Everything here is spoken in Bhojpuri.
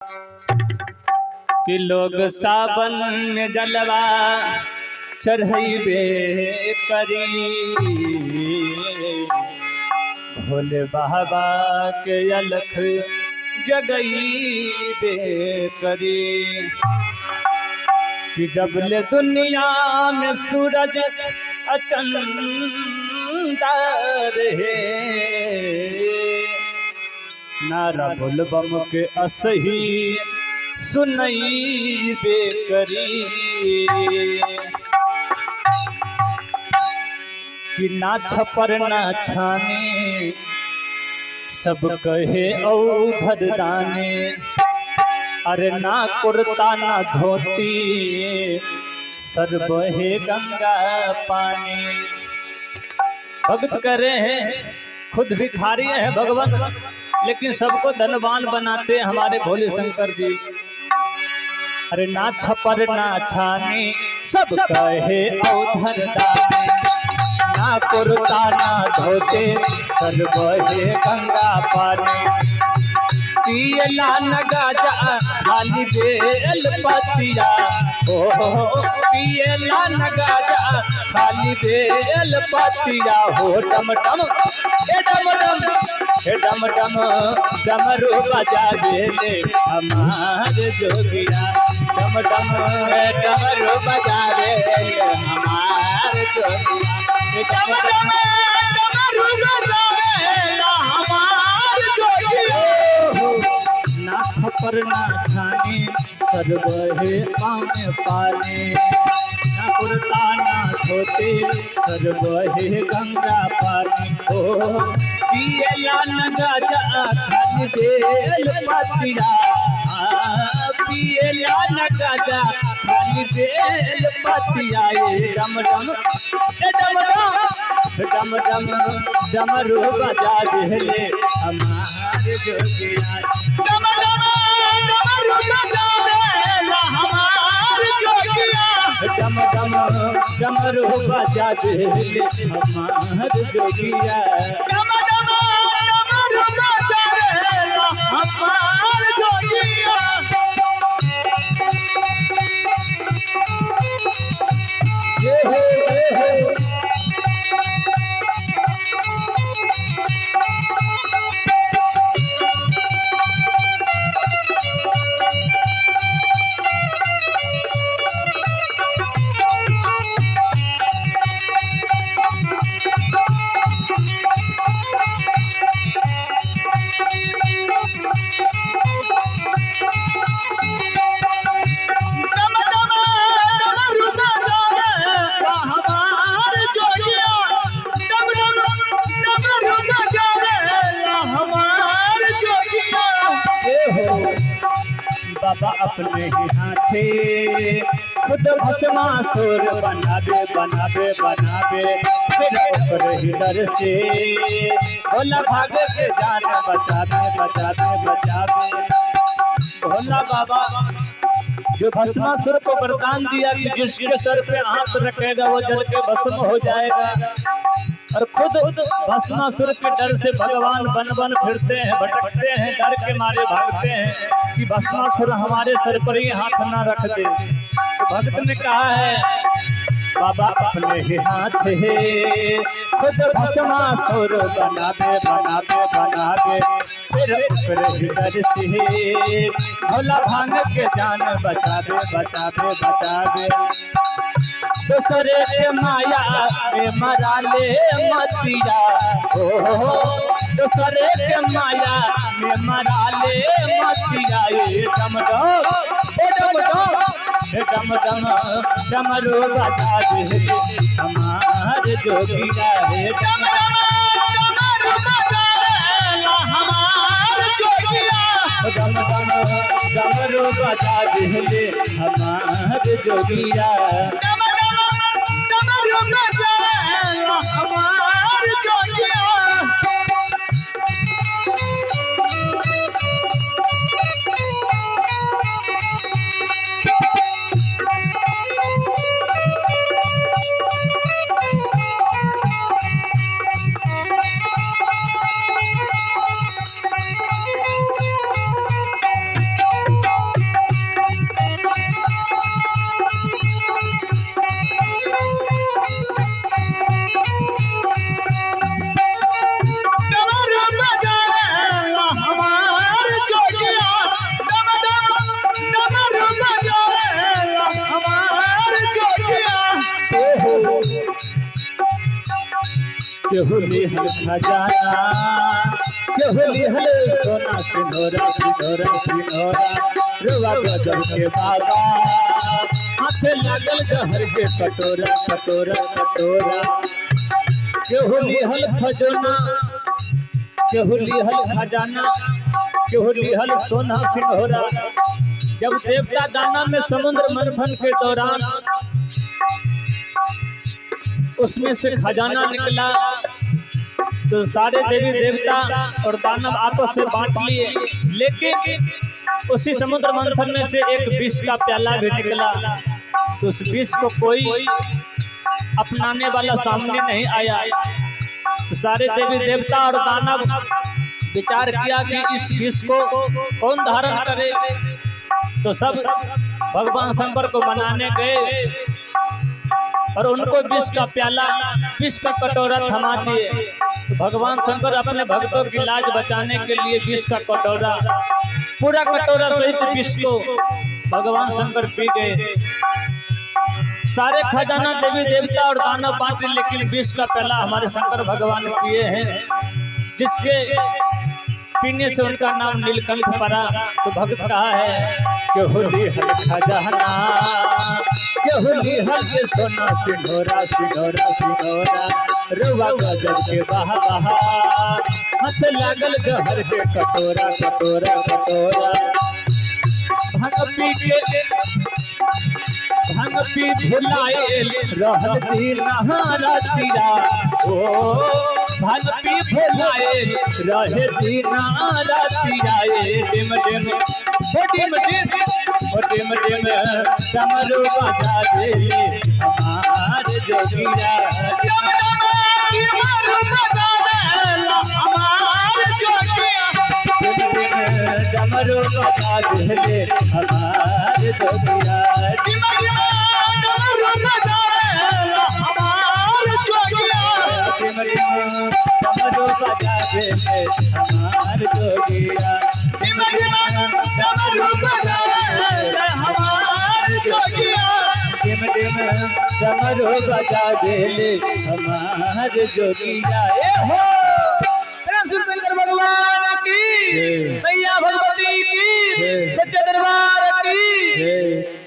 कि लोग सावन में जलवा चढ़ैबे करी, भोले बाबा के अलख जगैबे करी। कि जबले दुनिया में सूरज अचंदा रहे, नारा बोलबम के असही सुनैबे करी। कि ना छपर ना छाने सब कहे औधर दाने, अरे ना कुर्ता ना धोती सर बहे गंगा पानी। भक्त कह रहे हैं खुद भिखारी है भगवान, लेकिन सबको धनवान बनाते हैं हमारे भोले शंकर जी। अरे ना छपर ना छाने सब कहे औधर दाने, ना कुर्ता ना धोते सर बहे गंगा पानी। पियला न गाजा खाली बेल पतिया, ओ पियला न गाजा खाली बेल पतिया। हो डम डम हे डम डम हे डम डम डमरू बजा देले हमार जोगिया। डम डम डमरू बजा देले हमार जोगिया। डम डम डमरू बजा देले हमार जोगिया। ना छपर ना छाने सर बहे आने पाने, ना कुर्ता ना धोते सर बहे गंगा पानी। ओ पियला न गाजा खाली बेल पतिया, पियला न गाजा खाली बेल पतिया। ये डम डम ए डम डम डम डम डमरू बजा देले हमार जोगिया। डम डम डमरू बजा देले हमार जोगिया। डम डम डमरू बजा देले हमार जोगिया। डम डम डमरू बजा देले हमार जोगिया। बाबा अपने ही हाथे खुद भस्मासुर बनाबे बनाबे बनाबे, फिर ऊपर ही डर से भोला भाग के जान बचाबे बचाबे बचाबे। भोला बाबा जो भस्मासुर को वरदान दिया कि जिसके सर पे हाथ रखेगा वो जल के भस्म हो जाएगा, और खुद भस्मासुर के डर से भगवान बन बन फिरते हैं, भटकते हैं, डर के मारे भागते हैं कि भस्मासुर हमारे सर पर ही हाथ ना रख दे। तो भक्त ने कहा है बाबा अपने ही हाथ है खुद भस्मासुर बनाबे बनाबे बनाबे, फिर ऊपर ही डर से भोला भांग के जान बचाबे बचाबे बचाबे। दूसरे के माया में मरा ले मतिया, ओ दूसरे के माया में मरा ले मतिया। ये डम डम ओ डम डम हे डम डम डमरू बजा देले हमार जोगिया। हे डम डम डमरू बजा देले हमार जोगिया। डम डम डमरू बजा देले हमार जोगिया। डम डम डमरू बजा देले हमार जोगिया। केहू लिहल खजाना, केहू लिहल सोना सिंदूरा सिंदूरा सिंदूरा। रुआ गजब के बाबा हाथ लागल जहर के कटोरा कटोरा कटोरा। केहू लिहल खजाना, केहू लिहल खजाना, केहू लिहल सोना सिंदूरा। जब देवता दाना में समुद्र मंथन के दौरान उसमें से खजाना निकला तो सारे देवी देवता और दानव आपस में बांट लिए, लेकिन उसी समुद्र मंथन में से एक विष का प्याला भी निकला। तो उस विष को कोई अपनाने वाला सामने नहीं आया। तो सारे देवी देवता और दानव विचार किया कि इस विष को कौन धारण करे। तो सब भगवान शंकर को मनाने गए और उनको विष का प्याला, विष का कटोरा थमा दिए। तो भगवान शंकर अपने भक्तों की लाज बचाने के लिए विष का कटोरा, पूरा कटोरा सहित विष को भगवान शंकर पी गए। सारे खजाना देवी देवता और दानव बांटे, लेकिन विष का प्याला हमारे शंकर भगवान पिए हैं, जिसके पीने से उनका नाम नीलकंठ पड़ा। तो भक्त कहा है केहू लिहल खजाना, केहू लिहल के सोना सिंदूरा सिंदूरा सिंदूरा। रुआ गजब के बहा बहा हाथ लागल जहर के कटोरा कटोरा कटोरा। भांग पी भुलाएल रहल दिन रातिया, ओ भांग पी भुलाएल रहे दिन रातिया। डिम डिम ओ डिम डिम ओ डिम डिम डमरू बजा देले हमार जोगिया। डमरू बजा देला हमार जोगिया, डिम डिम डमरू बजा देले हमार जोगिया। डिम डिम डमरू बजा देला हमार जोगिया, डिम डिम डमरू बजा देले हमार जोगिया। डिम डिम डमरू बजा देले हमार जोगिया, डिम डिम डमरू बजा देले हमार जोगिया। ए हो शंकर भगवान की, मैया भगवती की, सच्चे दरबार की।